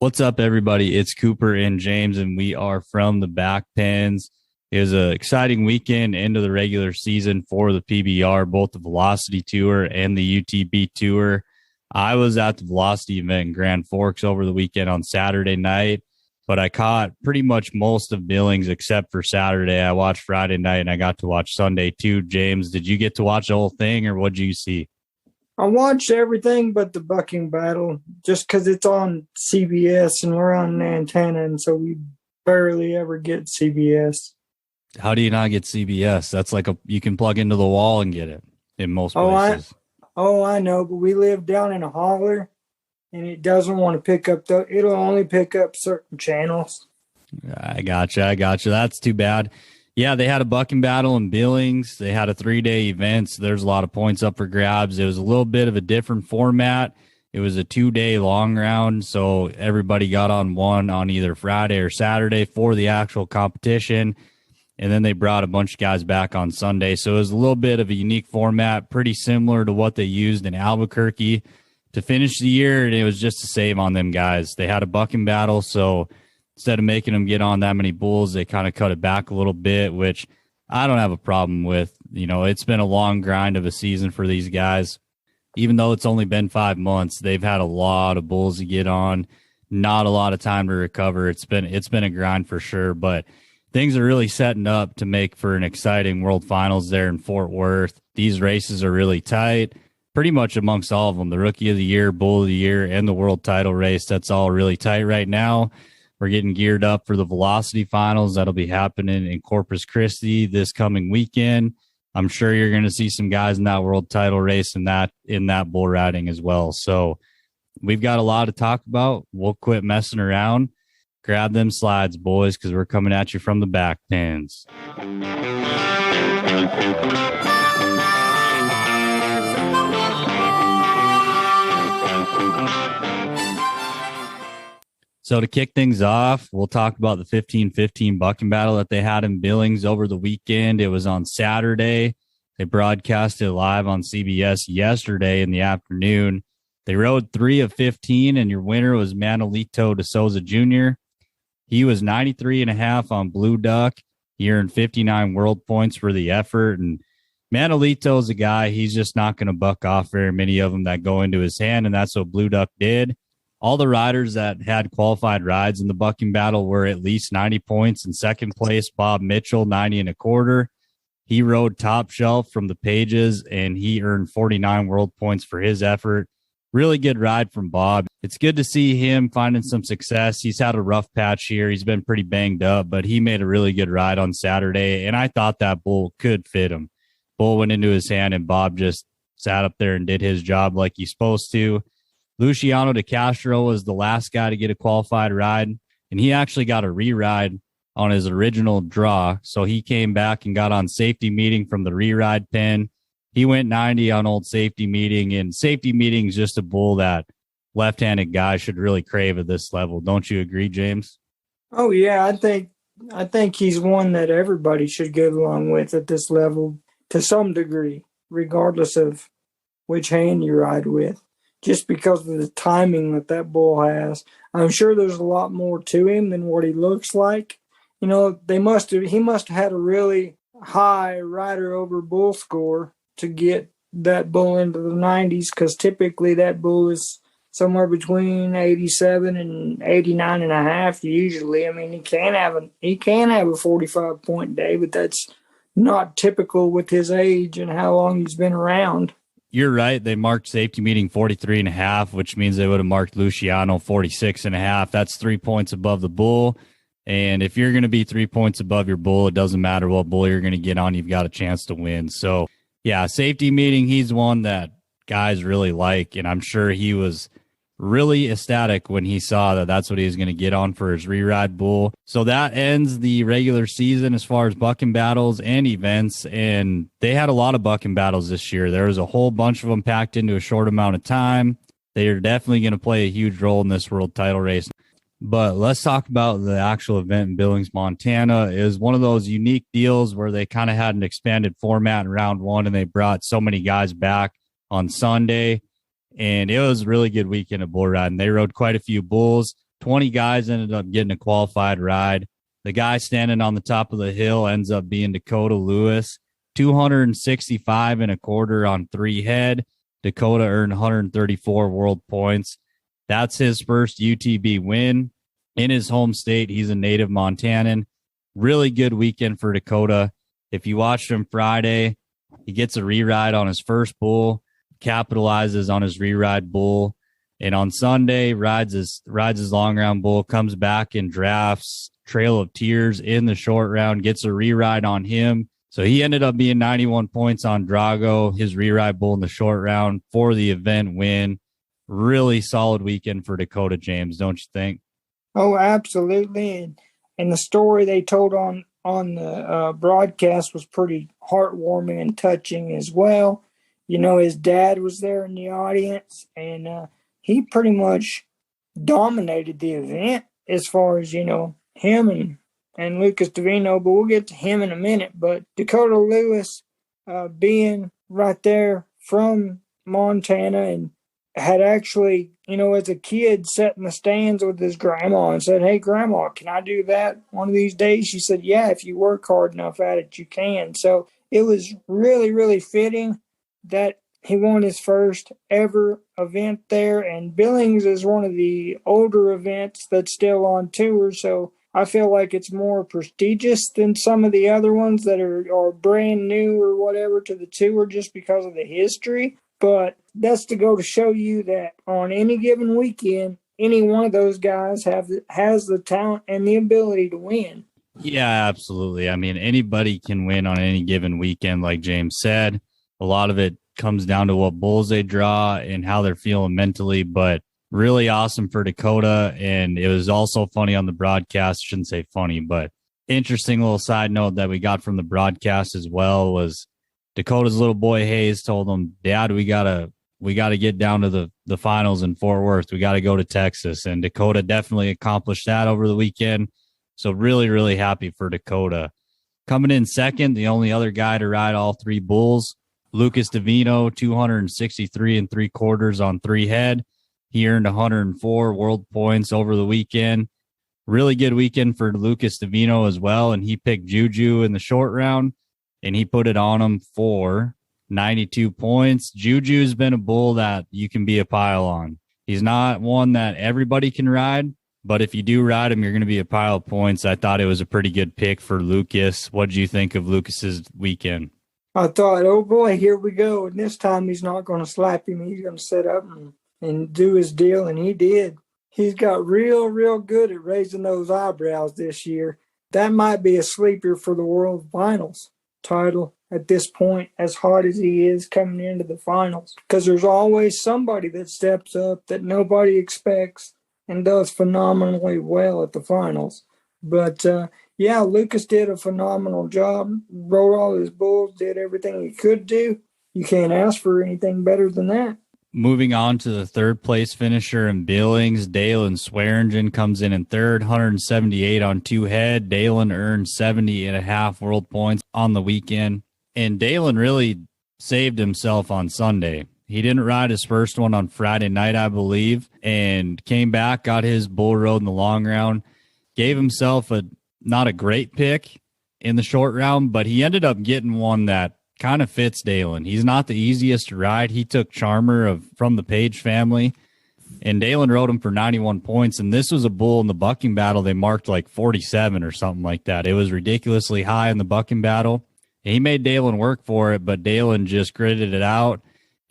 What's up, everybody? It's Cooper and James, and we are from the Back Pens. It was an exciting weekend into the regular season for the PBR, both the Velocity Tour and the UTB Tour. I was at the Velocity event in Grand Forks over the weekend on Saturday night, but I caught pretty much most of Billings except for Saturday. I watched Friday night, and I got to watch Sunday too. James, did you get to watch the whole thing, or what did you see? I watched everything but the bucking battle just because it's on CBS and we're on an antenna, and so we barely ever get CBS. How do you not get CBS? That's like you can plug into the wall and get it in most places. I know, but we live down in a holler, and it doesn't want to pick up it'll only pick up certain channels. I gotcha. That's too bad. Yeah, they had a bucking battle in Billings. They had a 3-day event, so there's a lot of points up for grabs. It was a little bit of a different format. It was a 2-day long round, so everybody got on one on either Friday or Saturday for the actual competition, and then they brought a bunch of guys back on Sunday. So it was a little bit of a unique format, pretty similar to what they used in Albuquerque to finish the year, and it was just a save on them guys. They had a bucking battle, so instead of making them get on that many bulls, they kind of cut it back a little bit, which I don't have a problem with. You know, it's been a long grind of a season for these guys. Even though it's only been 5 months, they've had a lot of bulls to get on, not a lot of time to recover. It's been a grind for sure, but things are really setting up to make for an exciting World Finals there in Fort Worth. These races are really tight, pretty much amongst all of them. The Rookie of the Year, Bull of the Year, and the World Title race, that's all really tight right now. We're getting geared up for the Velocity Finals. That'll be happening in Corpus Christi this coming weekend. I'm sure you're going to see some guys in that world title race and in that bull riding as well. So we've got a lot to talk about. We'll quit messing around. Grab them slides, boys, because we're coming at you from the back pens. So to kick things off, we'll talk about the 15-15 bucking battle that they had in Billings over the weekend. It was on Saturday. They broadcast it live on CBS yesterday in the afternoon. They rode 3 of 15, and your winner was Manolito de Souza Jr. He was 93.5 on Blue Duck. He earned 59 world points for the effort. And Manolito's a guy, he's just not going to buck off very many of them that go into his hand, and that's what Blue Duck did. All the riders that had qualified rides in the bucking battle were at least 90 points. In second place, Bob Mitchell, 90.25. He rode top shelf from the pages, and he earned 49 world points for his effort. Really good ride from Bob. It's good to see him finding some success. He's had a rough patch here. He's been pretty banged up, but he made a really good ride on Saturday, and I thought that bull could fit him. Bull went into his hand, and Bob just sat up there and did his job like he's supposed to. Luciano De Castro was the last guy to get a qualified ride, and he actually got a re-ride on his original draw. So he came back and got on safety meeting from the re-ride pen. He went 90 on old safety meeting, and safety meeting is just a bull that left-handed guys should really crave at this level. Don't you agree, James? Oh yeah, I think he's one that everybody should get along with at this level to some degree, regardless of which hand you ride with. Just because of the timing that bull has. I'm sure there's a lot more to him than what he looks like. You know, he must have had a really high rider over bull score to get that bull into the 90s, because typically that bull is somewhere between 87 and 89.5 usually. I mean, he can have a 45-point day, but that's not typical with his age and how long he's been around. You're right. They marked safety meeting 43.5, which means they would have marked Luciano 46.5. That's 3 points above the bull. And if you're going to be 3 points above your bull, it doesn't matter what bull you're going to get on. You've got a chance to win. So, yeah, safety meeting, he's one that guys really like. And I'm sure he was really ecstatic when he saw that that's what he was going to get on for his re-ride bull. So that ends the regular season as far as bucking battles and events, and they had a lot of bucking battles this year. There was a whole bunch of them packed into a short amount of time. They are definitely going to play a huge role in this world title race. But let's talk about the actual event in Billings, Montana. It was one of those unique deals where they kind of had an expanded format in round one, and they brought so many guys back on Sunday. And it was a really good weekend of bull riding. They rode quite a few bulls. 20 guys ended up getting a qualified ride. The guy standing on the top of the hill ends up being Dakota Lewis, 265 and a quarter on 3 head. Dakota earned 134 world points. That's his first UTB win in his home state. He's a native Montanan. Really good weekend for Dakota. If you watched him Friday, he gets a re-ride on his first bull, capitalizes on his re-ride bull, and on Sunday rides his long round bull, comes back and drafts Trail of Tears in the short round, gets a re-ride on him. So he ended up being 91 points on Drago, his re-ride bull in the short round for the event win. Really solid weekend for Dakota, James, don't you think? Oh, absolutely. And the story they told on the broadcast was pretty heartwarming and touching as well. You know, his dad was there in the audience, and he pretty much dominated the event as far as, you know, him and Lucas Davino, but we'll get to him in a minute. But Dakota Lewis being right there from Montana and had actually, you know, as a kid sat in the stands with his grandma and said, "Hey, Grandma, can I do that one of these days?" She said, "Yeah, if you work hard enough at it, you can." So it was really, really fitting that he won his first ever event there. And Billings is one of the older events that's still on tour. So I feel like it's more prestigious than some of the other ones that are brand new or whatever to the tour just because of the history. But that's to go to show you that on any given weekend, any one of those guys has the talent and the ability to win. Yeah, absolutely. I mean, anybody can win on any given weekend, like James said. A lot of it comes down to what bulls they draw and how they're feeling mentally, but really awesome for Dakota. And it was also funny on the broadcast. Shouldn't say funny, but interesting little side note that we got from the broadcast as well was Dakota's little boy Hayze told him, "Dad, we gotta get down to the finals in Fort Worth. We got to go to Texas." And Dakota definitely accomplished that over the weekend. So really, really happy for Dakota. Coming in second, the only other guy to ride all 3 bulls, Lucas Davino, 263 and 3/4 on 3 head. He earned 104 world points over the weekend. Really good weekend for Lucas Davino as well. And he picked Juju in the short round, and he put it on him for 92 points. Juju's been a bull that you can be a pile on. He's not one that everybody can ride, but if you do ride him, you're going to be a pile of points. I thought it was a pretty good pick for Lucas. What did you think of Lucas's weekend? I thought, oh boy, here we go. And this time he's not going to slap him. He's going to sit up and do his deal. And he did. He's got real good at raising those eyebrows this year. That might be a sleeper for the World Finals title at this point, as hard as he is coming into the finals. Because there's always somebody that steps up that nobody expects and does phenomenally well at the finals. But, yeah, Lucas did a phenomenal job, rode all his bulls, did everything he could do. You can't ask for anything better than that. Moving on to the third place finisher in Billings, Dalen Swearingen comes in third, 178 on 2 head. Dalen earned 70.5 world points on the weekend. And Dalen really saved himself on Sunday. He didn't ride his first one on Friday night, I believe, and came back, got his bull road in the long round, gave himself not a great pick in the short round, but he ended up getting one that kind of fits Dalen. He's not the easiest to ride. He took Charmer from the Page family, and Dalen rode him for 91 points. And this was a bull in the bucking battle. They marked like 47 or something like that. It was ridiculously high in the bucking battle. And he made Dalen work for it, but Dalen just gritted it out,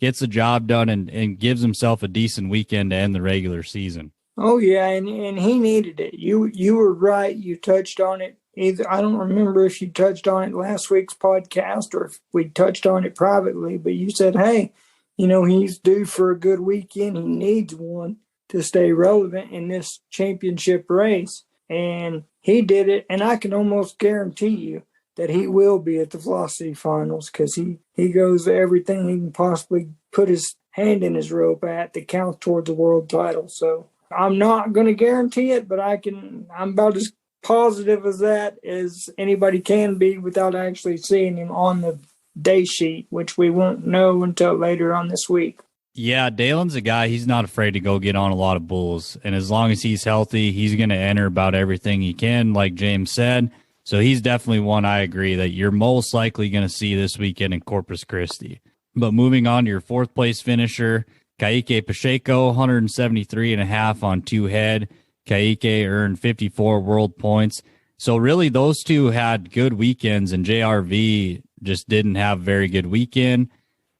gets the job done, and gives himself a decent weekend to end the regular season. Oh, yeah, and he needed it. You were right. You touched on it. I don't remember if you touched on it last week's podcast or if we touched on it privately, but you said, hey, you know, he's due for a good weekend. He needs one to stay relevant in this championship race. And he did it, and I can almost guarantee you that he will be at the Velocity Finals because he goes everything he can possibly put his hand in his rope at that counts towards the world title. So I'm not going to guarantee it, but I'm about as positive as that as anybody can be without actually seeing him on the day sheet, which we won't know until later on this week. Yeah, Dalen's a guy, he's not afraid to go get on a lot of bulls. And as long as he's healthy, he's going to enter about everything he can, like James said. So he's definitely one I agree that you're most likely going to see this weekend in Corpus Christi. But moving on to your fourth place finisher, Kaike Pasheco, 173.5 on two head. Kaike earned 54 world points. So really those two had good weekends, and JRV just didn't have a very good weekend.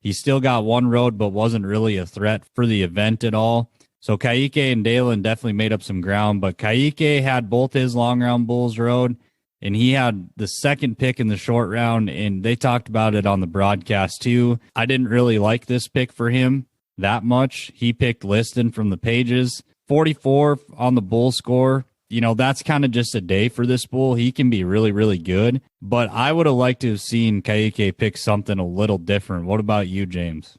He still got one road, but wasn't really a threat for the event at all. So Kaike and Dalen definitely made up some ground, but Kaike had both his long round bulls rode, and he had the second pick in the short round, and they talked about it on the broadcast too. I didn't really like this pick for him that much. He picked Liston from the pages, 44 on the bull score. You know, that's kind of just a day for this bull. He can be really, really good. But I would have liked to have seen Kaike pick something a little different. What about you, James?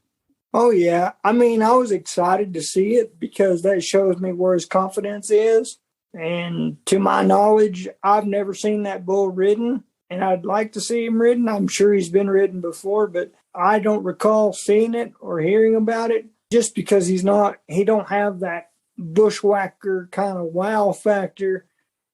Oh, yeah. I mean, I was excited to see it because that shows me where his confidence is. And to my knowledge, I've never seen that bull ridden, and I'd like to see him ridden. I'm sure he's been ridden before, but I don't recall seeing it or hearing about it just because he don't have that bushwhacker kind of wow factor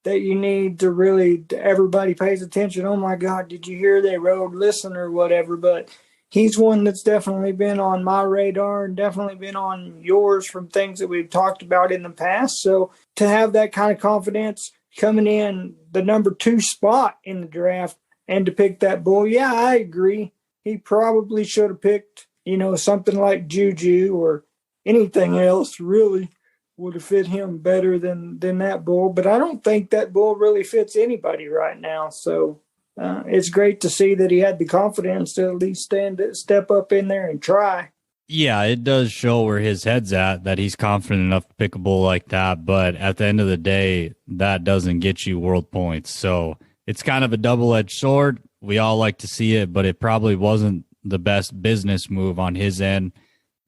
that you need to really, everybody pays attention. Oh my God, did you hear they rode Listen or whatever? But he's one that's definitely been on my radar and definitely been on yours from things that we've talked about in the past. So to have that kind of confidence coming in the number 2 spot in the draft and to pick that bull, yeah, I agree. He probably should have picked, something like Juju or anything else really would have fit him better than that bull. But I don't think that bull really fits anybody right now. So it's great to see that he had the confidence to at least step up in there and try. Yeah, it does show where his head's at, that he's confident enough to pick a bull like that. But at the end of the day, that doesn't get you world points. So it's kind of a double-edged sword. We all like to see it, but it probably wasn't the best business move on his end.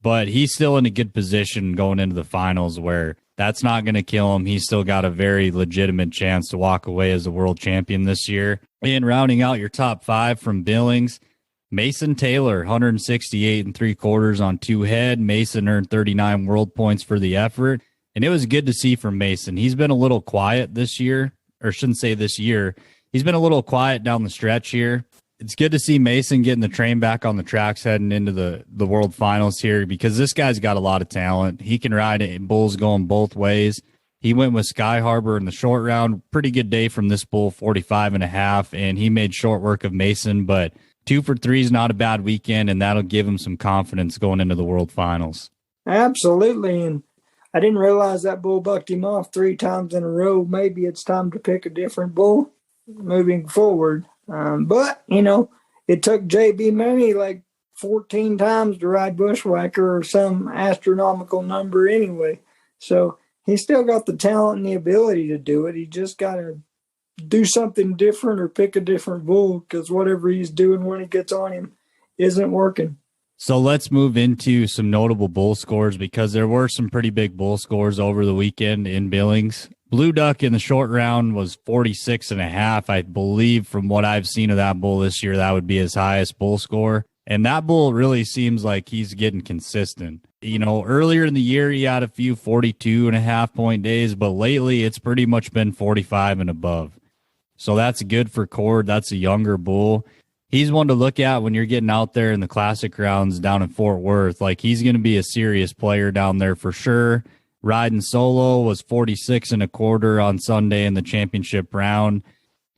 But he's still in a good position going into the finals where that's not going to kill him. He's still got a very legitimate chance to walk away as a world champion this year. And rounding out your top 5 from Billings, Mason Taylor, 168.75 on two head. Mason earned 39 world points for the effort. And it was good to see from Mason. He's been a little quiet this year, or shouldn't say this year. He's been a little quiet down the stretch here. It's good to see Mason getting the train back on the tracks heading into the world finals here, because this guy's got a lot of talent. He can ride it, bulls going both ways. He went with Sky Harbor in the short round. Pretty good day from this bull, 45.5, and he made short work of Mason, but 2 for 3 is not a bad weekend, and that'll give him some confidence going into the world finals. Absolutely, and I didn't realize that bull bucked him off 3 times in a row. Maybe it's time to pick a different bull moving forward. But, it took JB Money like 14 times to ride Bushwhacker or some astronomical number anyway. So he's still got the talent and the ability to do it. He just got to do something different or pick a different bull, because whatever he's doing when he gets on him isn't working. So let's move into some notable bull scores, because there were some pretty big bull scores over the weekend in Billings. Blue Duck in the short round was 46.5. I believe from what I've seen of that bull this year, that would be his highest bull score. And that bull really seems like he's getting consistent. Earlier in the year, he had a few 42.5 point days, but lately it's pretty much been 45 and above. So that's good for Cord. That's a younger bull. He's one to look at when you're getting out there in the classic rounds down in Fort Worth. Like, he's going to be a serious player down there for sure. Riding solo was 46.25 on Sunday in the championship round,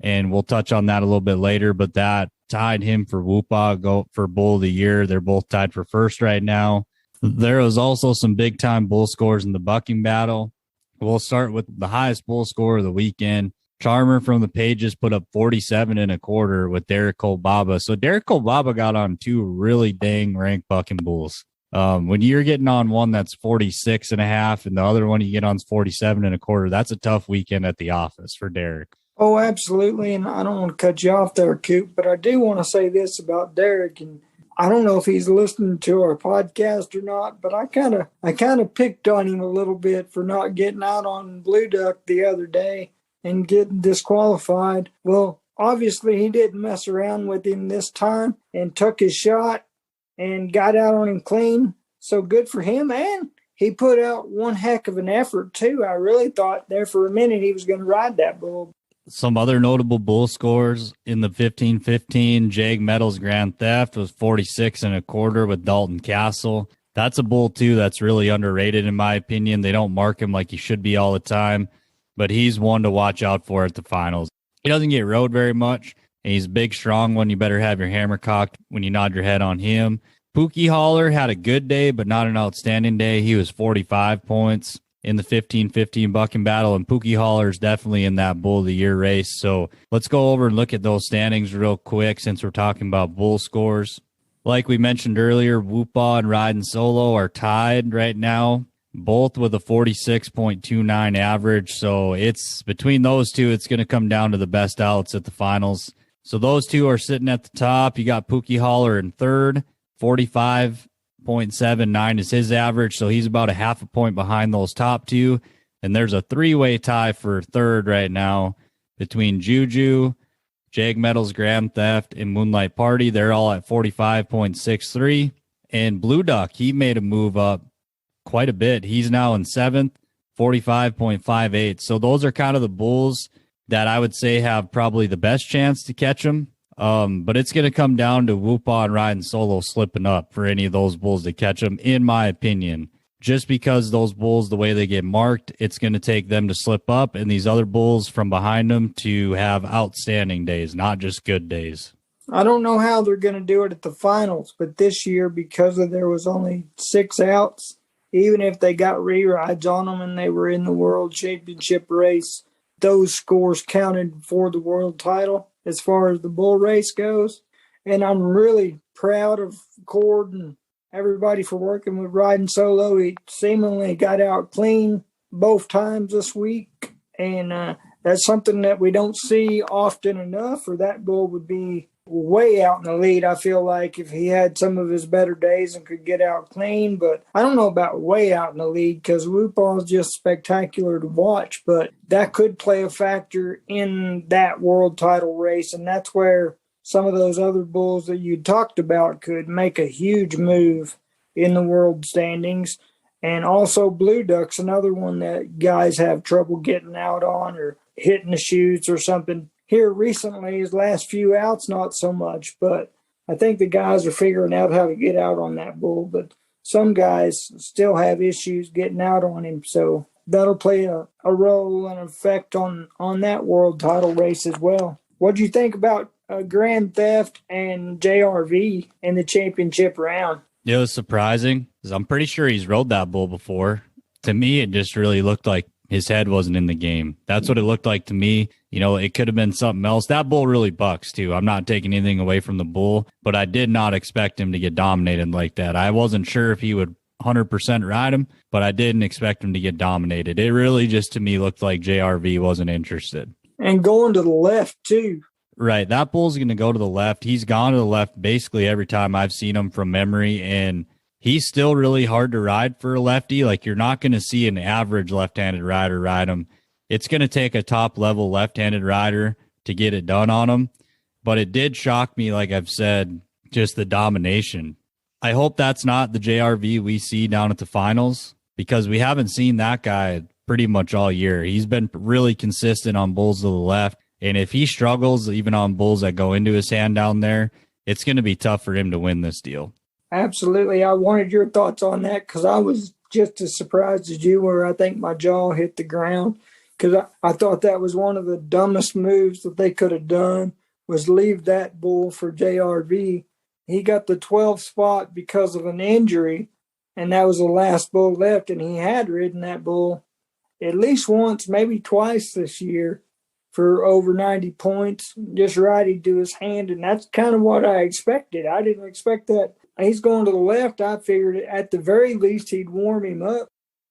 and we'll touch on that a little bit later, but that tied him for Whoopah for bull of the year. They're both tied for first right now. There was also some big-time bull scores in the bucking battle. We'll start with the highest bull score of the weekend. Charmer from the Pages put up 47.25 with Derek Kolbaba. So Derek Kolbaba got on 2 really dang rank bucking bulls. When you're getting on one that's 46.5 and the other one you get on is 47.25, that's a tough weekend at the office for Derek. Oh, absolutely. And I don't want to cut you off there, Coop, but I do want to say this about Derek. And I don't know if he's listening to our podcast or not, but I kind of picked on him a little bit for not getting out on Blue Duck the other day and getting disqualified. Well, obviously he didn't mess around with him this time and took his shot and got out on him clean. So good for him. And he put out one heck of an effort, too. I really thought there for a minute he was going to ride that bull. Some other notable bull scores in the 15-15, Jag Metal's Grand Theft was 46 and a quarter with Dalton Castle. That's a bull, too, that's really underrated, in my opinion. They don't mark him like he should be all the time, but he's one to watch out for at the finals. He doesn't get rode very much, and he's a big, strong one. You better have your hammer cocked when you nod your head on him. Pookie Hauler had a good day, but not an outstanding day. He was 45 points in the 15-15 bucking battle, and Pookie Hauler is definitely in that Bull of the Year race. So let's go over and look at those standings real quick since we're talking about bull scores. Like we mentioned earlier, Whoopah and Riding Solo are tied right now, both with a 46.29 average. So it's between those two, it's going to come down to the best outs at the finals. So those two are sitting at the top. You got Pookie Hauler in third, 45.79 is his average, so he's about a half a point behind those top two. And there's a three-way tie for third right now between Juju, Jag Metal's Grand Theft, and Moonlight Party. They're all at 45.63. And Blue Duck, he made a move up quite a bit. He's now in seventh, 45.58. So those are kind of the bulls that I would say have probably the best chance to catch him. But it's going to come down to Whoopah and Riding Solo slipping up for any of those bulls to catch them, in my opinion. Just because those bulls, the way they get marked, it's going to take them to slip up and these other bulls from behind them to have outstanding days, not just good days. I don't know how they're going to do it at the finals, but this year, because there was only 6 outs, even if they got re-rides on them and they were in the World Championship race, those scores counted for the world title as far as the bull race goes. And I'm really proud of Cord and everybody for working with Riding Solo. He seemingly got out clean both times this week. And that's something that we don't see often enough, or that bull would be way out in the lead, I feel like, if he had some of his better days and could get out clean. But I don't know about way out in the lead, because Whoopah is just spectacular to watch, but that could play a factor in that world title race. And that's where some of those other bulls that you talked about could make a huge move in the world standings. And also Blue Duck's another one that guys have trouble getting out on, or hitting the chutes or something. Here recently, his last few outs, not so much, but I think the guys are figuring out how to get out on that bull. But some guys still have issues getting out on him, so that'll play a role and effect on that world title race as well. What do you think about Grand Theft and JRV in the championship round? It was surprising, because I'm pretty sure he's rode that bull before. To me, it just really looked like his head wasn't in the game. That's what it looked like to me. You know, it could have been something else. That bull really bucks, too. I'm not taking anything away from the bull, but I did not expect him to get dominated like that. I wasn't sure if he would 100% ride him, but I didn't expect him to get dominated. It really just, to me, looked like JRV wasn't interested. And going to the left, too. Right. That bull's going to go to the left. He's gone to the left basically every time I've seen him from memory, and he's still really hard to ride for a lefty. Like, you're not going to see an average left-handed rider ride him. It's going to take a top-level left-handed rider to get it done on him. But it did shock me, like I've said, just the domination. I hope that's not the JRV we see down at the finals, because we haven't seen that guy pretty much all year. He's been really consistent on bulls to the left. And if he struggles, even on bulls that go into his hand down there, it's going to be tough for him to win this deal. Absolutely. I wanted your thoughts on that, because I was just as surprised as you were. I think my jaw hit the ground, because I thought that was one of the dumbest moves that they could have done, was leave that bull for JRV. He got the 12th spot because of an injury, and that was the last bull left, and he had ridden that bull at least once, maybe twice this year, for over 90 points, just riding to his hand, and that's kind of what I expected. I didn't expect that. He's going to the left. I figured at the very least he'd warm him up.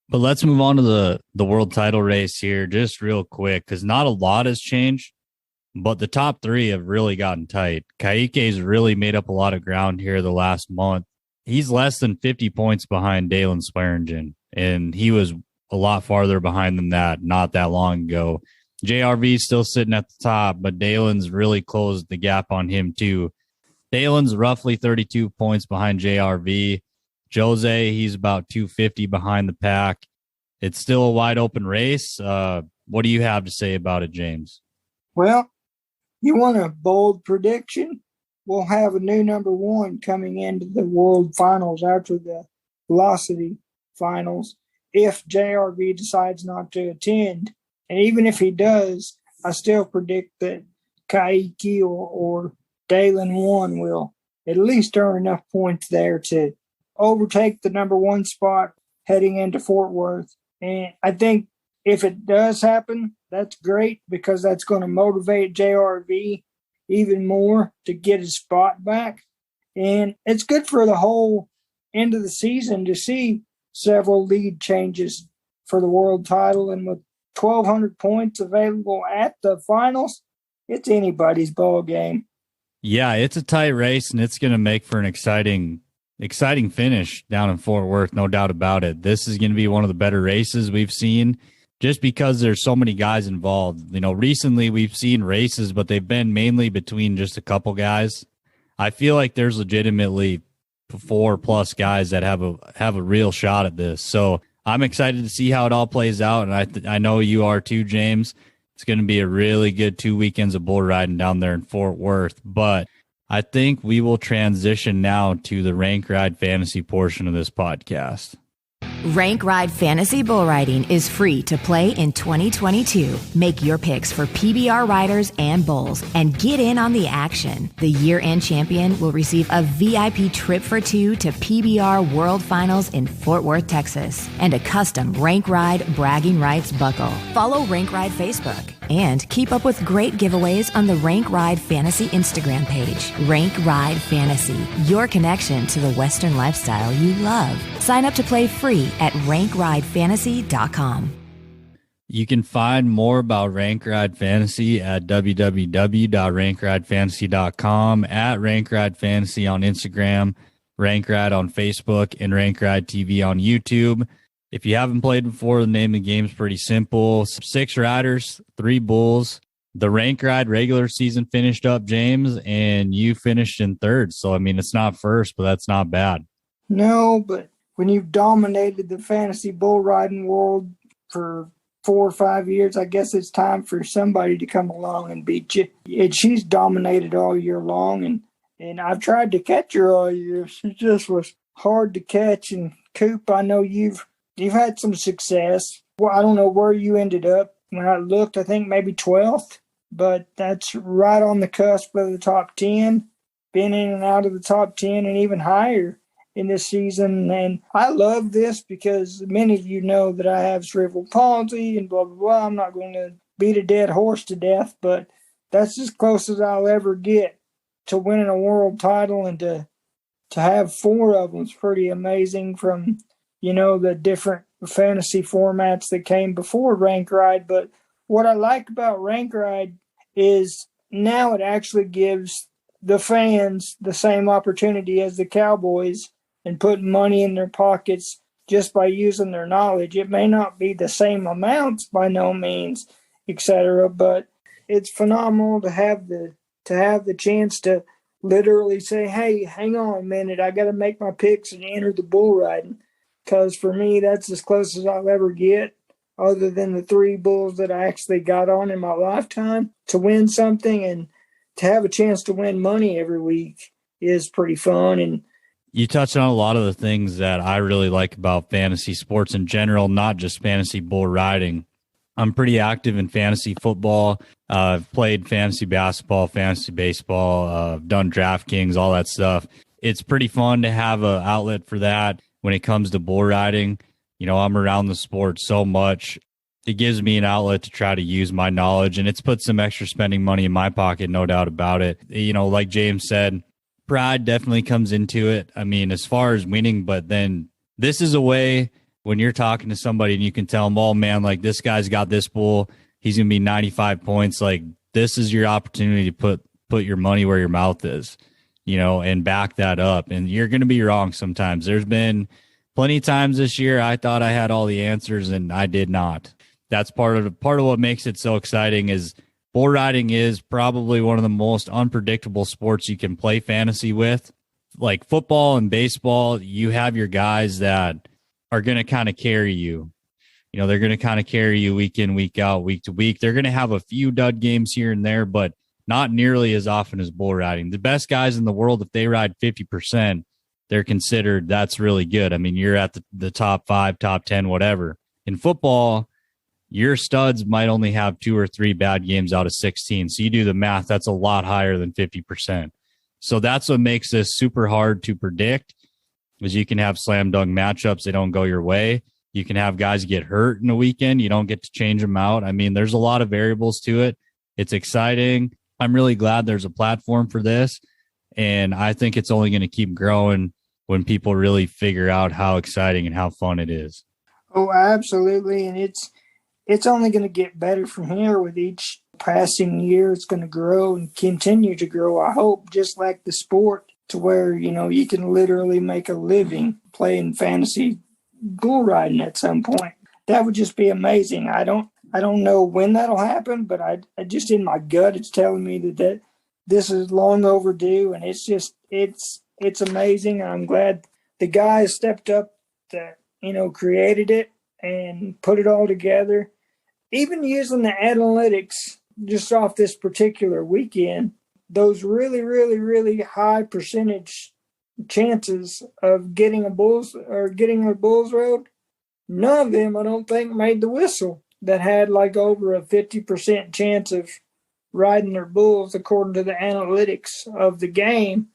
But let's move on to the world title race here just real quick, because not a lot has changed, but the top three have really gotten tight. Kaike's really made up a lot of ground here the last month. He's less than 50 points behind Dalen Swearingen, and he was a lot farther behind than that not that long ago. JRV's still sitting at the top, but Dalen's really closed the gap on him too. Dalen's roughly 32 points behind JRV. Jose, he's about 250 behind the pack. It's still a wide open race. What do you have to say about it, James? Well, you want a bold prediction? We'll have a new number one coming into the World Finals after the Velocity Finals if JRV decides not to attend. And even if he does, I still predict that Kaike or Dalen 1 will at least earn enough points there to overtake the number one spot heading into Fort Worth. And I think if it does happen, that's great because that's going to motivate JRV even more to get his spot back. And it's good for the whole end of the season to see several lead changes for the world title. And with 1,200 points available at the finals, it's anybody's ball game. Yeah, it's a tight race, and it's going to make for an exciting finish down in Fort Worth, no doubt about it. This is going to be one of the better races we've seen just because there's so many guys involved. You know, recently we've seen races, but they've been mainly between just a couple guys. I feel like there's legitimately 4+ guys that have a real shot at this. So I'm excited to see how it all plays out, and I know you are too, James. It's going to be a really good 2 weekends of bull riding down there in Fort Worth. But I think we will transition now to the Rank Ride Fantasy portion of this podcast. Rank Ride Fantasy Bull Riding is free to play in 2022. Make your picks for PBR riders and bulls and get in on the action. The year-end champion will receive a VIP trip for two to PBR World Finals in Fort Worth, Texas, and a custom Rank Ride Bragging Rights buckle. Follow Rank Ride Facebook and keep up with great giveaways on the Rank Ride Fantasy Instagram page. Rank Ride Fantasy, your connection to the Western lifestyle you love. Sign up to play free at rankridefantasy.com. You can find more about Rank Ride Fantasy at www.rankridefantasy.com, at Rank Ride Fantasy on Instagram, Rank Ride on Facebook, and Rank Ride TV on YouTube. If you haven't played before, the name of the game is pretty simple. 6 riders, 3 bulls. The Rank Ride regular season finished up, James, and you finished in third. So, I mean, it's not first, but that's not bad. No, but when you've dominated the fantasy bull riding world for 4 or 5 years, I guess it's time for somebody to come along and beat you. And she's dominated all year long, and I've tried to catch her all year. She just was hard to catch. And Coop, I know you've had some success. Well, I don't know where you ended up. When I looked, I think maybe 12th, but that's right on the cusp of the top 10. Been in and out of the top 10 and even higher in this season. And I love this because many of you know that I have cerebral palsy and blah, blah, blah. I'm not going to beat a dead horse to death, but that's as close as I'll ever get to winning a world title, and to have 4 of them is pretty amazing from, you know, the different fantasy formats that came before Rank Ride. But what I like about Rank Ride is now it actually gives the fans the same opportunity as the Cowboys and putting money in their pockets just by using their knowledge. It may not be the same amounts by no means, etc., but it's phenomenal to have the chance to literally say, hey, hang on a minute, I got to make my picks and enter the bull riding. Because for me, that's as close as I'll ever get, other than the 3 bulls that I actually got on in my lifetime. To win something and to have a chance to win money every week is pretty fun. And you touched on a lot of the things that I really like about fantasy sports in general, not just fantasy bull riding. I'm pretty active in fantasy football. I've played fantasy basketball, fantasy baseball, done DraftKings, all that stuff. It's pretty fun to have an outlet for that. When it comes to bull riding, you know, I'm around the sport so much. It gives me an outlet to try to use my knowledge, and it's put some extra spending money in my pocket, no doubt about it. You know, like James said, pride definitely comes into it. I mean, as far as winning, but then this is a way when you're talking to somebody and you can tell them, oh man, like this guy's got this bull, he's going to be 95 points. Like this is your opportunity to put your money where your mouth is. You know, and back that up. And you're going to be wrong sometimes. There's been plenty of times this year I thought I had all the answers and I did not. That's part of what makes it so exciting. Is bull riding is probably one of the most unpredictable sports you can play fantasy with. like football and baseball, you have your guys that are going to kind of carry you. You know, they're going to kind of carry you week in, week out, week to week. They're going to have a few dud games here and there, but not nearly as often as bull riding. The best guys in the world, if they ride 50%, they're considered that's really good. I mean, you're at the top 5, top 10, whatever. In football, your studs might only have 2 or 3 bad games out of 16. So you do the math, that's a lot higher than 50%. So that's what makes this super hard to predict, is you can have slam dunk matchups. They don't go your way. You can have guys get hurt in a weekend. You don't get to change them out. I mean, there's a lot of variables to it. It's exciting. I'm really glad there's a platform for this. And I think it's only going to keep growing when people really figure out how exciting and how fun it is. Oh, absolutely. And it's only going to get better from here with each passing year. It's going to grow and continue to grow, I hope, just like the sport, to where, you know, you can literally make a living playing fantasy bull riding at some point. That would just be amazing. I don't know when that'll happen, but I just, in my gut, it's telling me that this is long overdue, and it's amazing. I'm glad the guys stepped up that, you know, created it and put it all together. Even using the analytics just off this particular weekend, those really, really, really high percentage chances of getting a bulls road, none of them, I don't think, made the whistle, that had like over a 50% chance of riding their bulls according to the analytics of the game,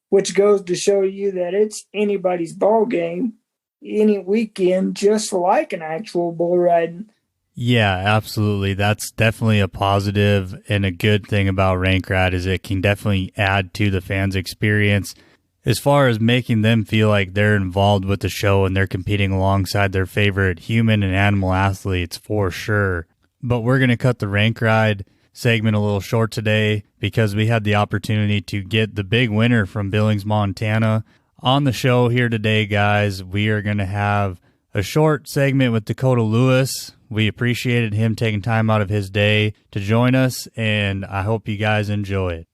which goes to show you that it's anybody's ball game any weekend, just like an actual bull riding. Yeah, absolutely. That's definitely a positive, and a good thing about Rank Ride is it can definitely add to the fans' experience as far as making them feel like they're involved with the show and they're competing alongside their favorite human and animal athletes, for sure. But we're going to cut the Rank Ride segment a little short today because we had the opportunity to get the big winner from Billings, Montana on the show here today, guys. We are going to have a short segment with Dakota Lewis. We appreciated him taking time out of his day to join us, and I hope you guys enjoy it.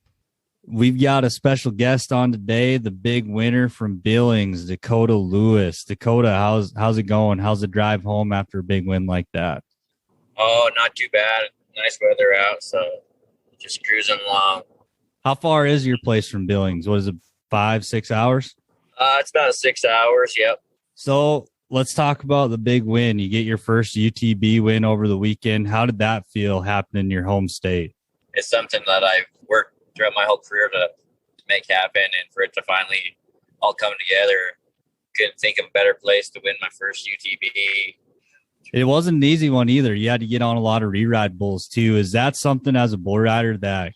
We've got a special guest on today, the big winner from Billings, Dakota Lewis. Dakota, how's it going? How's the drive home after a big win like that? Oh, not too bad. Nice weather out, so just cruising along. How far is your place from Billings? What is it, 5-6 hours? It's about 6 hours, yep. So let's talk about the big win. You get your first UTB win over the weekend. How did that feel happening in your home state? It's something that I've worked throughout my whole career to make happen, and for it to finally all come together. Couldn't think of a better place to win my first UTB. It wasn't an easy one either. You had to get on a lot of re-ride bulls too. Is that something as a bull rider that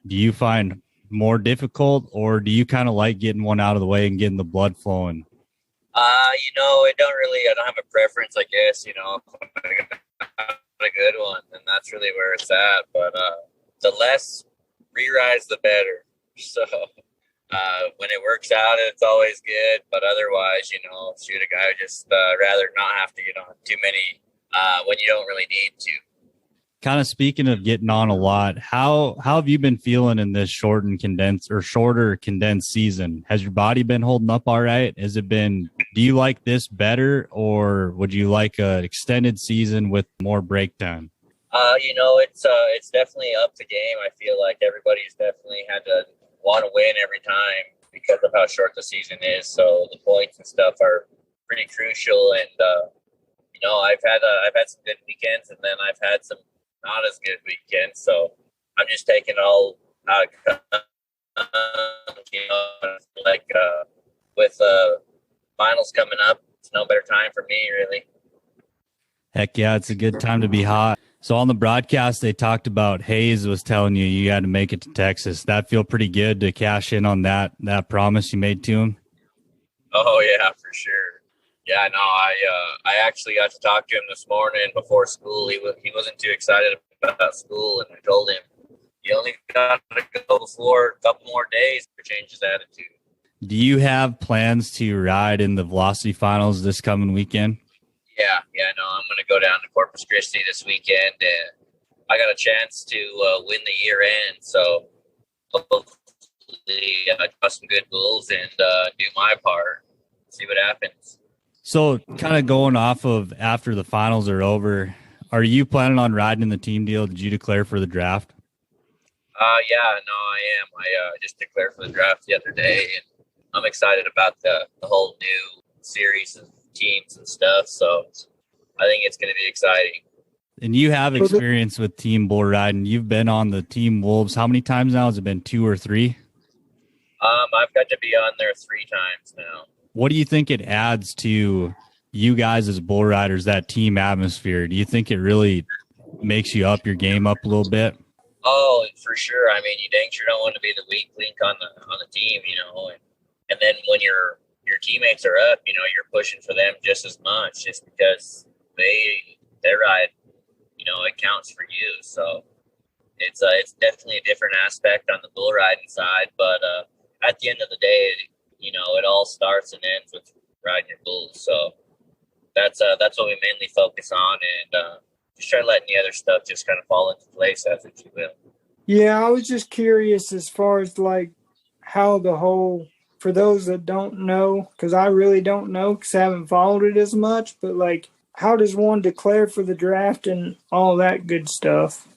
do you find more difficult, or do you kind of like getting one out of the way and getting the blood flowing? I don't have a preference, I guess, if I got a good one, and that's really where it's at. But the less re-rides, the better. So when it works out, it's always good. But otherwise, shoot, a guy would just rather not have to get on too many when you don't really need to. Kind of speaking of getting on a lot, how have you been feeling in this shorter condensed season? Has your body been holding up all right? Do you like this better, or would you like an extended season with more break time? It's definitely up the game. I feel like everybody's definitely had to want to win every time because of how short the season is. So the points and stuff are pretty crucial. And I've had some good weekends, and then I've had some not as good weekends. So I'm just taking all how it comes. With finals coming up, it's no better time for me, really. Heck yeah, it's a good time to be hot. So on the broadcast, they talked about Hayze was telling you had to make it to Texas. That feel pretty good to cash in on that promise you made to him? Oh, yeah, for sure. Yeah, no, I actually got to talk to him this morning before school. He wasn't too excited about school, and I told him he only got to go for a couple more days to change his attitude. Do you have plans to ride in the Velocity Finals this coming weekend? Yeah, no, I'm going to go down to Corpus Christi this weekend, and I got a chance to win the year end, so hopefully draw some good bulls and do my part, see what happens. So kind of going off of after the finals are over, are you planning on riding in the team deal? Did you declare for the draft? Yeah, no, I am. I just declared for the draft the other day, and I'm excited about the whole new series of teams and stuff. So I think it's going to be exciting. And you have experience with team bull riding. You've been on the team wolves. How many times now? Has it been 2 or 3? I've got to be on there 3 times now. What do you think it adds to you guys as bull riders, that team atmosphere? Do you think it really makes you up your game up a little bit? Oh, for sure. I mean, you dang sure don't want to be the weak link on the team, and then when your teammates are up, you're pushing for them just as much, just because they ride, it counts for you. So it's definitely a different aspect on the bull riding side, but at the end of the day, it all starts and ends with riding your bulls. So that's what we mainly focus on, and just try letting the other stuff just kind of fall into place as it will. Yeah, I was just curious as far as like how the whole, for those that don't know, because I really don't know because I haven't followed it as much, but like how does one declare for the draft and all that good stuff?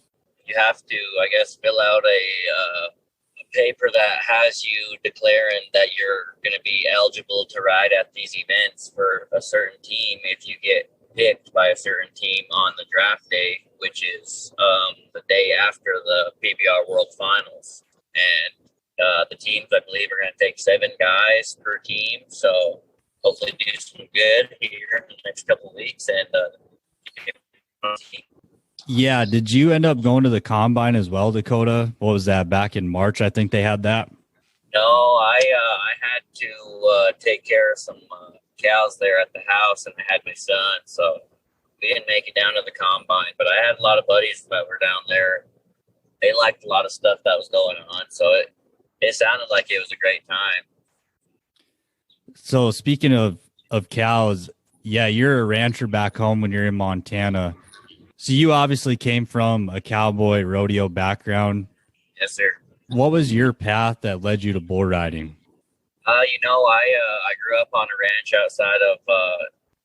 You have to, I guess, fill out a paper that has you declaring that you're going to be eligible to ride at these events for a certain team if you get picked by a certain team on the draft day, which is the day after the PBR World Finals. And the teams, I believe, are going to take 7 guys per team. So hopefully do some good here in the next couple of weeks. And yeah, did you end up going to the combine as well, Dakota? What was that, back in March? I think they had that. No, I had to take care of some cows there at the house, and I had my son, so we didn't make it down to the combine. But I had a lot of buddies that were down there. They liked a lot of stuff that was going on, so it sounded like it was a great time. So speaking of cows, yeah, you're a rancher back home when you're in Montana. So you obviously came from a cowboy rodeo background. Yes, sir. What was your path that led you to bull riding? I grew up on a ranch outside of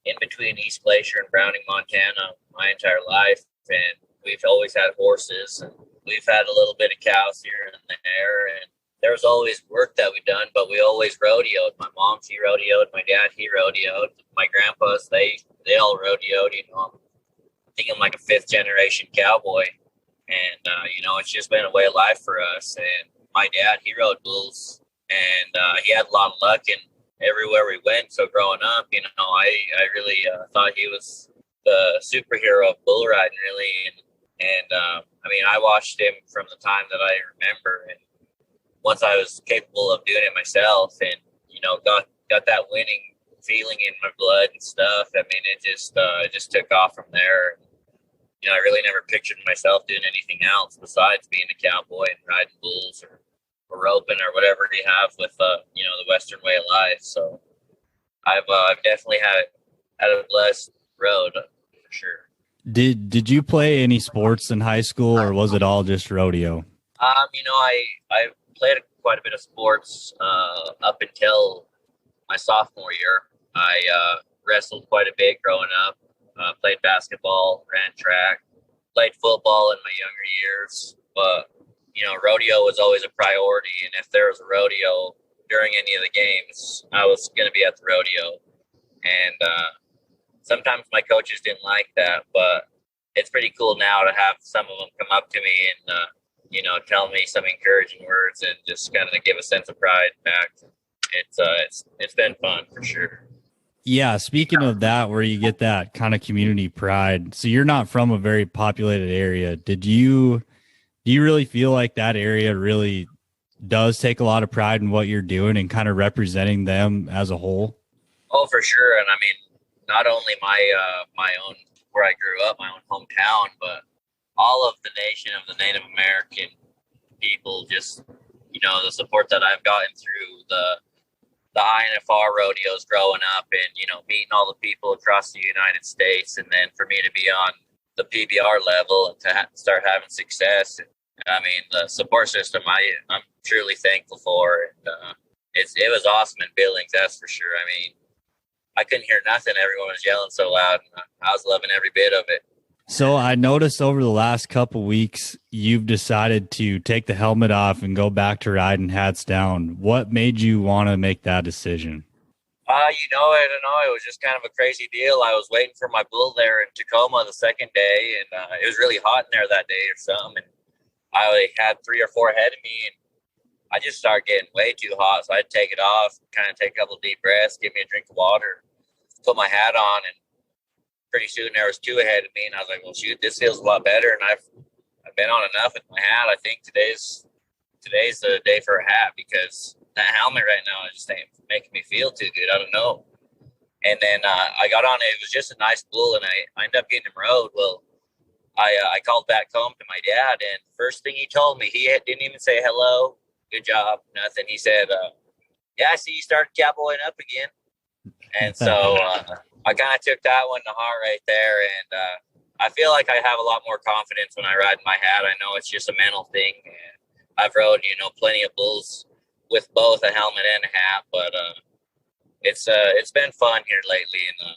in between East Glacier and Browning, Montana, my entire life, and we've always had horses, and we've had a little bit of cows here and there, and there was always work that we done, but we always rodeoed. My mom, she rodeoed. My dad, he rodeoed. My grandpas, they all rodeoed. I think I'm like a 5th generation cowboy, and it's just been a way of life for us. And my dad, he rode bulls, and he had a lot of luck in everywhere we went. So growing up, I really thought he was the superhero of bull riding, really. And I watched him from the time that I remember, and once I was capable of doing it myself, and got that winning feeling in my blood and stuff. It just took off from there. I really never pictured myself doing anything else besides being a cowboy and riding bulls or roping or whatever you have with the Western way of life. So I've definitely had a blessed road for sure. Did you play any sports in high school, or was it all just rodeo? I played quite a bit of sports up until my sophomore year. I wrestled quite a bit growing up. Played basketball, ran track, played football in my younger years. But, rodeo was always a priority. And if there was a rodeo during any of the games, I was going to be at the rodeo. And sometimes my coaches didn't like that, but it's pretty cool now to have some of them come up to me and, tell me some encouraging words and just kind of give a sense of pride back. It's been fun for sure. Yeah, speaking of that, where you get that kind of community pride. So you're not from a very populated area. Do you really feel like that area really does take a lot of pride in what you're doing and kind of representing them as a whole? Oh, for sure. And not only my own, where I grew up, my own hometown, but all of the nation of the Native American people, just, the support that I've gotten through the INFR rodeos growing up, and meeting all the people across the United States, and then for me to be on the PBR level and to start having success I mean, the support system I'm truly thankful for. And, it was awesome in Billings, that's for sure. I mean, I couldn't hear nothing. Everyone was yelling so loud, and I was loving every bit of it. So I noticed over the last couple weeks, you've decided to take the helmet off and go back to riding hats down. What made you want to make that decision? I don't know. It was just kind of a crazy deal. I was waiting for my bull there in Tacoma the second day, and it was really hot in there that day or something. And I had 3 or 4 ahead of me, and I just started getting way too hot. So I'd take it off, kind of take a couple deep breaths, give me a drink of water, put my hat on, and pretty soon there was 2 ahead of me. And I was like, well, shoot, this feels a lot better. And I've been on enough with my hat. I think today's the day for a hat, because that helmet right now is just ain't making me feel too good. I don't know. And then I got on it. It was just a nice bull, and I ended up getting him rode. Well, I called back home to my dad, and first thing he told me, he didn't even say hello, good job, nothing. He said, yeah, I see you started cowboying up again. And so I kind of took that one to heart right there. And I feel like I have a lot more confidence when I ride my hat. I know it's just a mental thing. And I've rode, plenty of bulls with both a helmet and a hat, but it's been fun here lately, and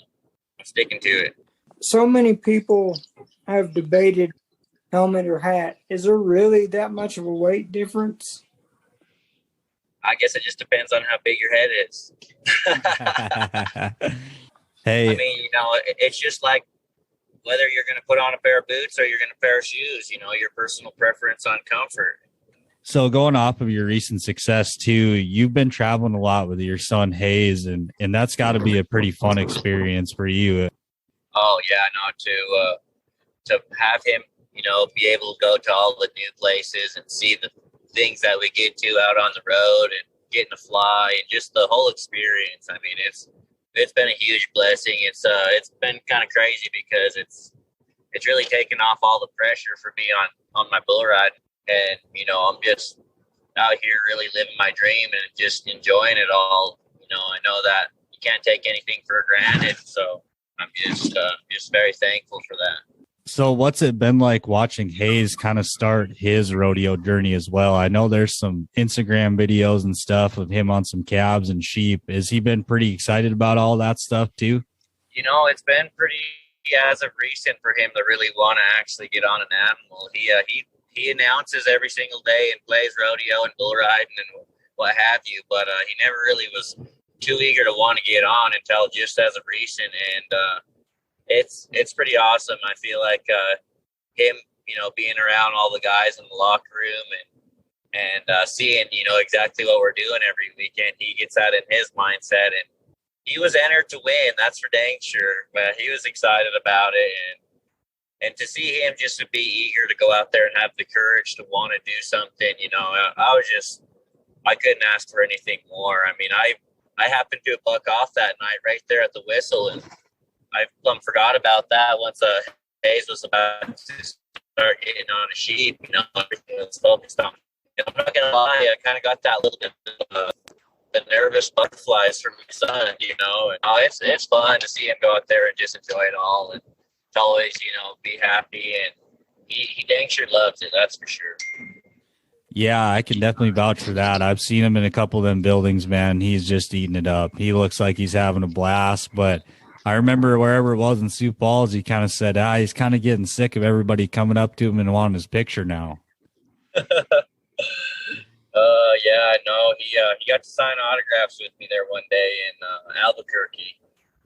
I'm sticking to it. So many people have debated helmet or hat. Is there really that much of a weight difference? I guess it just depends on how big your head is. Hey, I mean, it's just like whether you're going to put on a pair of boots or you're going to pair of shoes, your personal preference on comfort. so going off of your recent success too, you've been traveling a lot with your son Hayze, and that's got to be a pretty fun experience for you. Oh yeah, no, to have him, be able to go to all the new places and see the things that we get to out on the road and getting to fly and just the whole experience. I mean, it's been a huge blessing. It's been kind of crazy because it's really taken off all the pressure for me on my bull ride. And, I'm just out here really living my dream and just enjoying it all. I know that you can't take anything for granted. So I'm just very thankful for that. So what's it been like watching Hayze kind of start his rodeo journey as well? I know there's some Instagram videos and stuff of him on some calves and sheep. Has he been pretty excited about all that stuff too? It's been pretty, as of recent, for him to really want to actually get on an animal. He announces every single day and plays rodeo and bull riding and what have you, but he never really was too eager to want to get on until just as of recent. And it's pretty awesome. I feel like him, being around all the guys in the locker room and seeing, exactly what we're doing every weekend, he gets that in his mindset. And he was entered to win, that's for dang sure. But he was excited about it, and to see him just to be eager to go out there and have the courage to want to do something, I couldn't ask for anything more. I mean, I happened to buck off that night right there at the whistle, and I forgot about that once Hayze was about to start getting on a sheep. Everything was focused on. I'm not gonna lie, I kind of got that little bit of the nervous butterflies from my son. And it's fun to see him go out there and just enjoy it all, and to always be happy. And he dang sure loves it. That's for sure. Yeah, I can definitely vouch for that. I've seen him in a couple of them buildings, man. He's just eating it up. He looks like he's having a blast, but I remember wherever it was in Sioux Falls, he kind of said, he's kind of getting sick of everybody coming up to him and wanting his picture now. Yeah, no, he got to sign autographs with me there one day in Albuquerque,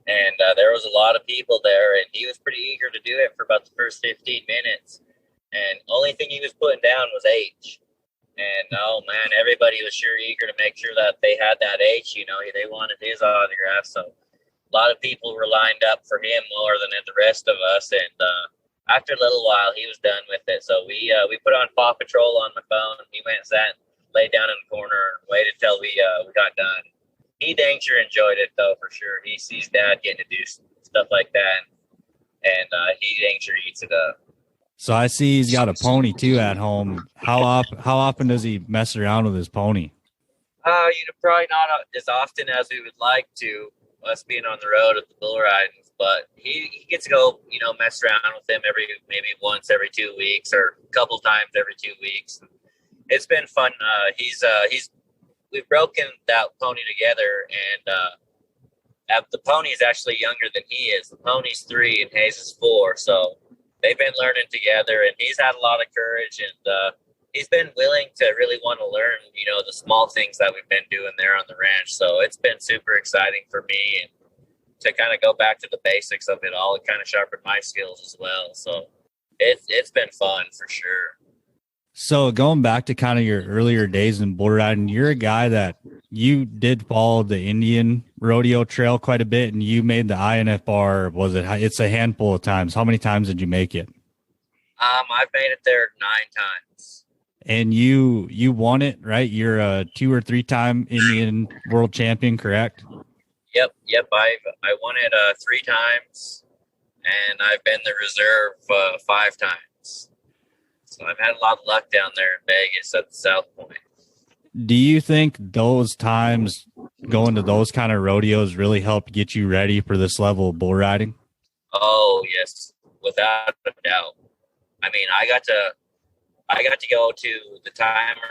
and there was a lot of people there, and he was pretty eager to do it for about the first 15 minutes, and only thing he was putting down was H. And oh man, everybody was sure eager to make sure that they had that H. They wanted his autograph, so a lot of people were lined up for him more than the rest of us. And after a little while, he was done with it. So we put on Paw Patrol on my phone. He went and sat, laid down in the corner, and waited till we got done. He dang sure enjoyed it though, for sure. He sees Dad getting to do stuff like that, and he dang sure eats it up. So I see he's got a pony too at home. How often does he mess around with his pony? Probably not as often as we would like to. Us being on the road at the bull riding, but he gets to go, mess around with him maybe once every 2 weeks or a couple times every 2 weeks. It's been fun. We've broken that pony together, and the pony is actually younger than he is. The pony's 3 and Hayze is 4, so they've been learning together, and he's had a lot of courage, and he's been willing to really want to learn, the small things that we've been doing there on the ranch. So it's been super exciting for me, and to kind of go back to the basics of it all and kind of sharpen my skills as well. So it's been fun for sure. So going back to kind of your earlier days in bull riding, you're a guy that you did follow the Indian rodeo trail quite a bit, and you made the INFR. It's a handful of times. How many times did you make it? I've made it there 9 times. And you won it, right? You're a 2 or 3 time Indian world champion, correct? Yep. I won it 3 times, and I've been the reserve 5 times. So I've had a lot of luck down there in Vegas at the South Point. Do you think those times going to those kind of rodeos really helped get you ready for this level of bull riding? Oh yes, without a doubt. I mean, I got to go to the Timer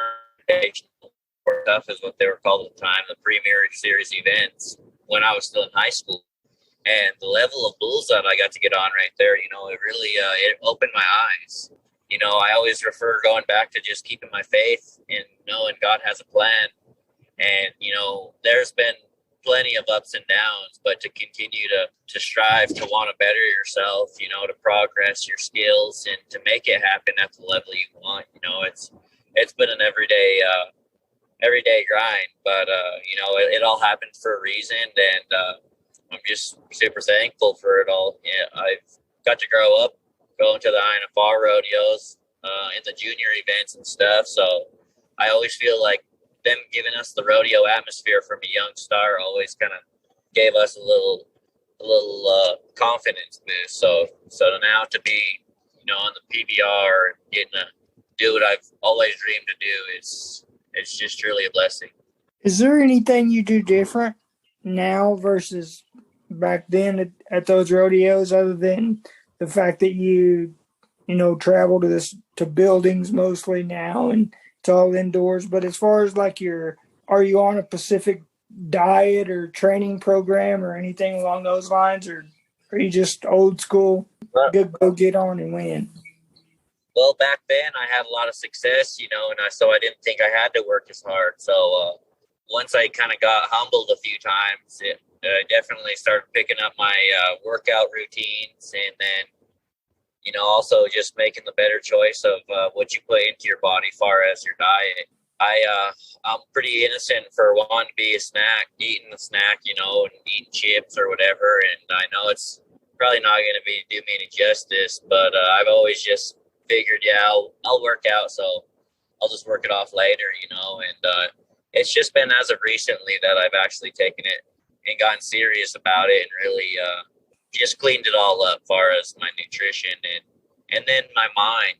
stuff is what they were called at the time, the Premier Series events when I was still in high school, and the level of bulls that I got to get on right there, it really it opened my eyes. I always refer going back to just keeping my faith and knowing God has a plan. And, there's been plenty of ups and downs, but to continue to strive to want to better yourself, to progress your skills and to make it happen at the level you want. It's been an everyday grind, but, it all happened for a reason. And I'm just super thankful for it all. Yeah, I've got to grow up going to the INFR rodeos in the junior events and stuff. So I always feel like them giving us the rodeo atmosphere from a young star always kind of gave us a little confidence boost. So now to be, on the PBR and getting to do what I've always dreamed to do, it's just truly a blessing. Is there anything you do different now versus back then at those rodeos, other than the fact that you travel to buildings mostly now and it's all indoors? But as far as like are you on a specific diet or training program or anything along those lines, or are you just old school, go get on and win? Well, back then I had a lot of success, and so I didn't think I had to work as hard. So once I kind of got humbled a few times, I definitely started picking up my workout routines, and then, also just making the better choice of what you put into your body far as your diet. I'm pretty innocent for wanting to be eating a snack, and eating chips or whatever. And I know it's probably not going to do me any justice, but I've always just figured, I'll work out, so I'll just work it off later, and it's just been as of recently that I've actually taken it and gotten serious about it and really just cleaned it all up as far as my nutrition and then my mind.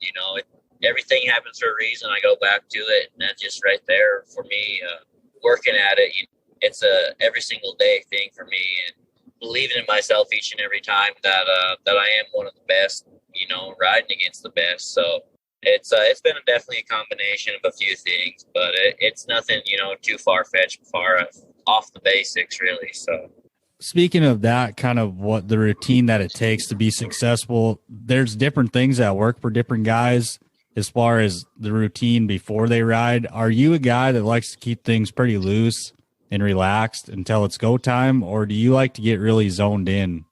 Everything happens for a reason. I go back to it, and that's just right there for me. Working at it, it's a every single day thing for me, and believing in myself each and every time that I am one of the best, riding against the best. So it's been definitely a combination of a few things, but it's nothing, too far-fetched, far off the basics, really. So speaking of that, kind of what the routine that it takes to be successful, there's different things that work for different guys as far as the routine before they ride. Are you a guy that likes to keep things pretty loose and relaxed until it's go time, or do you like to get really zoned in?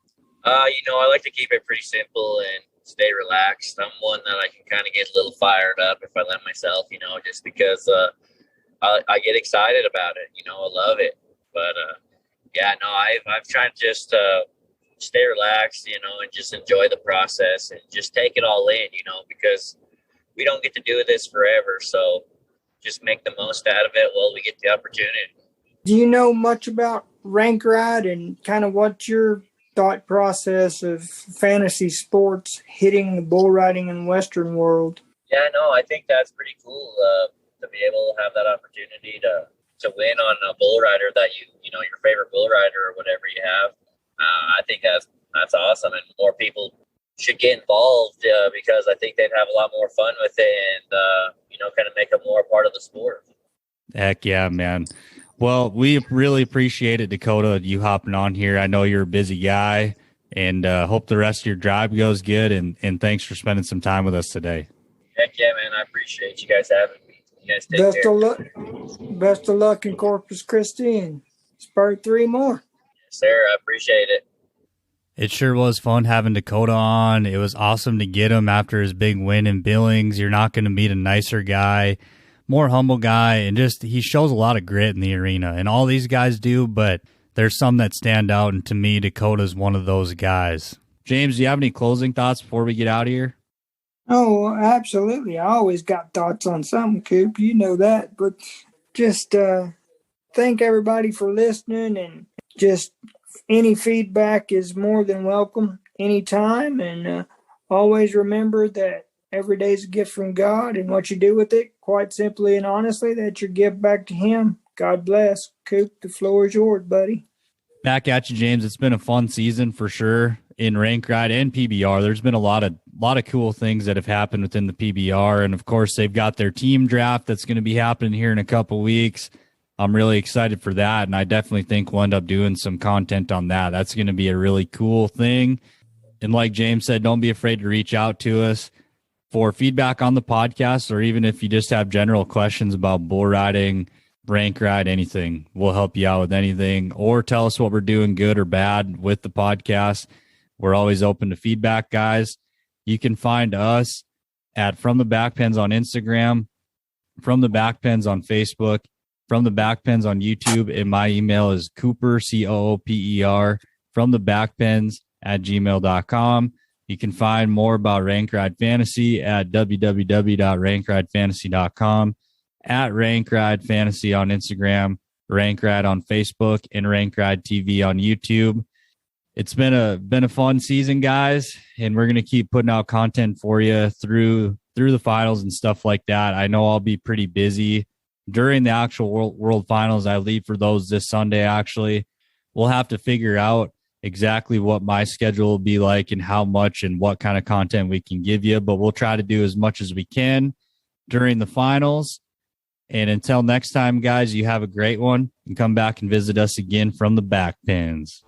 I like to keep it pretty simple and stay relaxed. I'm one that I can kind of get a little fired up if I let myself, just because I get excited about it. I love it. But I've tried to just stay relaxed, and just enjoy the process and just take it all in, because we don't get to do this forever. So just make the most out of it while we get the opportunity. Do you know much about rank ride and kind of what's your thought process of fantasy sports hitting the bull riding in the Western world? Yeah, no, I think that's pretty cool to be able to have that opportunity to win on a bull rider that your favorite bull rider or whatever you have. I think that's That's awesome, and more people should get involved because I think they'd have a lot more fun with it, and kind of make them more a part of the sport. Heck yeah, man. Well, we really appreciate it, Dakota, you hopping on here. I know you're a busy guy, and hope the rest of your drive goes good, and thanks for spending some time with us today. Heck yeah, man. I appreciate you guys having me. You guys take Best care. of luck. Best of luck in Corpus Christi, and spur 3 more. Yes, sir. I appreciate it. It sure was fun having Dakota on. It was awesome to get him after his big win in Billings. You're not going to meet a nicer guy, more humble guy, and just he shows a lot of grit in the arena. And all these guys do, but there's some that stand out, and to me, Dakota's one of those guys. James, do you have any closing thoughts before we get out of here? Oh, absolutely. I always got thoughts on something, Coop. You know that. But just thank everybody for listening, and just any feedback is more than welcome anytime. And always remember that every day is a gift from God, and what you do with it, quite simply and honestly, that's your gift back to Him. God bless. Coop, the floor is yours, buddy. Back at you, James. It's been a fun season for sure in rank ride and PBR. There's been a lot of cool things that have happened within the PBR, and of course they've got their team draft that's going to be happening here in a couple weeks. I'm really excited for that, and I definitely think we'll end up doing some content on that. That's going to be a really cool thing. And like James said, don't be afraid to reach out to us for feedback on the podcast, or even if you just have general questions about bull riding, rank ride, anything. We'll help you out with anything, or tell us what we're doing good or bad with the podcast. We're always open to feedback, guys. You can find us at From the Backpens on Instagram, From the Backpens on Facebook, From the Backpens on YouTube, and my email is Cooper, COOPER, From the Backpens @gmail.com. You can find more about Rank Ride Fantasy at www.rankridefantasy.com, at Rank Ride Fantasy on Instagram, Rank Ride on Facebook, and Rank Ride TV on YouTube. It's been a fun season, guys, and we're going to keep putting out content for you through the finals and stuff like that. I know I'll be pretty busy during the actual world finals. I leave for those this Sunday, actually. We'll have to figure out exactly what my schedule will be like and how much and what kind of content we can give you, but we'll try to do as much as we can during the finals. And until next time, guys, you have a great one, and come back and visit us again from the Backpens.